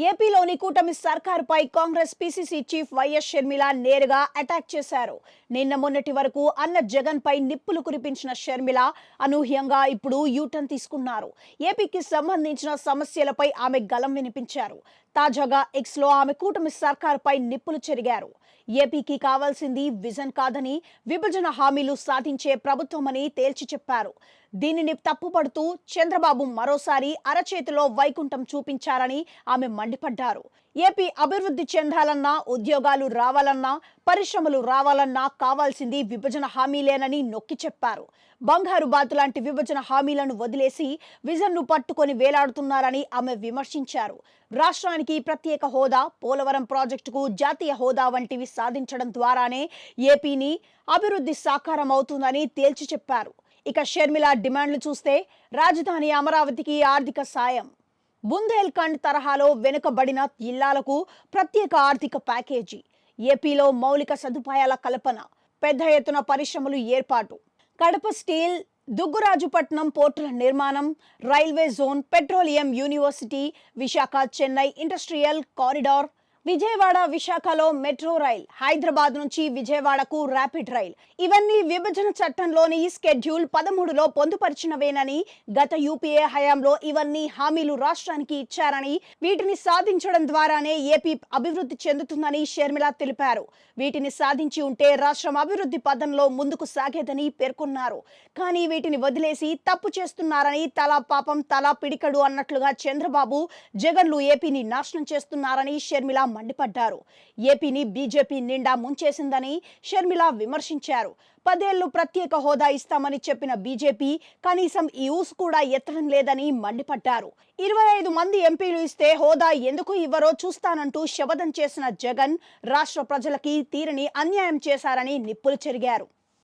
ఏపీలోని కూటమి సర్కారుపై కాంగ్రెస్ పీసీసీ చీఫ్ వైఎస్ షర్మిల నేరుగా అటాక్ చేశారు. నిన్న మొన్నటి వరకు అన్న జగన్ పై నిప్పులు కురిపించిన షర్మిల అనూహ్యంగా ఇప్పుడు యూటర్న్ తీసుకున్నారు. ఏపీకి సంబంధించిన సమస్యలపై ఆమె గలం వినిపించారు. తాజాగా ఎక్స్ లో ఆమె కూటమి సర్కారుపై నిప్పులు చెరిగారు. ఏపీకి కావాల్సింది విజన్ కాదని, విభజన హామీలు సాధించే ప్రభుత్వమని తేల్చి చెప్పారు. దీనిని తప్పుపడుతూ చంద్రబాబు మరోసారి అరచేతిలో వైకుంఠం చూపించారని ఆమె మండిపడ్డారు. ఏపీ అభివృద్ధి చెందాలన్నా, ఉద్యోగాలు రావాలన్నా, పరిశ్రమలు రావాలన్నా కావాల్సింది విభజన హామీలేనని నొక్కి చెప్పారు. బంగారు బాతు లాంటి విభజన హామీలను వదిలేసి విజన్ను పట్టుకొని వేలాడుతున్నారని ఆమె విమర్శించారు. రాష్ట్రానికి ప్రత్యేక హోదా, పోలవరం ప్రాజెక్టుకు జాతీయ హోదా వంటివి సాధించడం ద్వారానే ఏపీని అభివృద్ధి సాకారం అవుతుందని తేల్చి చెప్పారు. ఇక షర్మిల డిమాండ్లు చూస్తే రాజధాని అమరావతికి ఆర్థిక సాయం, బుందేల్ఖండ్ తరహాలో వెనుకబడిన జిల్లాలకు ప్రత్యేక ఆర్థిక ప్యాకేజీ, ఏపీలో మౌలిక సదుపాయాల కల్పన, పెద్ద ఎత్తున పరిశ్రమలు ఏర్పాటు, కడప స్టీల్, దుగ్గురాజుపట్నం పోర్టుల నిర్మాణం, railway zone, petroleum university, Visakha Chennai industrial corridor, Vijayawada విశాఖలో మెట్రో రైల్, హైదరాబాద్ నుంచి విజయవాడకు ర్యాపిడ్ రైల్, ఇవన్నీ విభజన చట్టంలోని స్కెడ్యూల్ 13లో పొందుపరిచినవేనని, గత యూపీఏ హయాంలో ఇవన్నీ హామీలు రాష్ట్రానికి ఇచ్చారని, వీటిని సాధించడం ద్వారానే ఏపీ అభివృద్ధి చెందుతుందని షర్మిల తెలిపారు. వీటిని సాధించి ఉంటే రాష్ట్రం అభివృద్ధి పదంలో ముందుకు సాగేదని పేర్కొన్నారు. కానీ వీటిని వదిలేసి తప్పు చేస్తున్నారని, తలా పాపం తలా పిడికడు అన్నట్లుగా చంద్రబాబు, జగన్లు ఏపీని నాశనం చేస్తున్నారని షర్మిల మండిపడ్డారు. ఏపీని బీజేపీ నిండా ముంచేసిందని షర్మిల విమర్శించారు. 10 ఏళ్లు ప్రత్యేక హోదా ఇస్తామని చెప్పిన బీజేపీ కనీసం ఈ ఊసు కూడా ఎత్తడం లేదని మండిపడ్డారు. 25 మంది ఎంపీలు ఇస్తే హోదా ఎందుకు ఇవ్వరో చూస్తానంటూ శపథం చేసిన జగన్ రాష్ట్ర ప్రజలకి తీరని అన్యాయం చేశారని నిప్పులు చెరిగారు.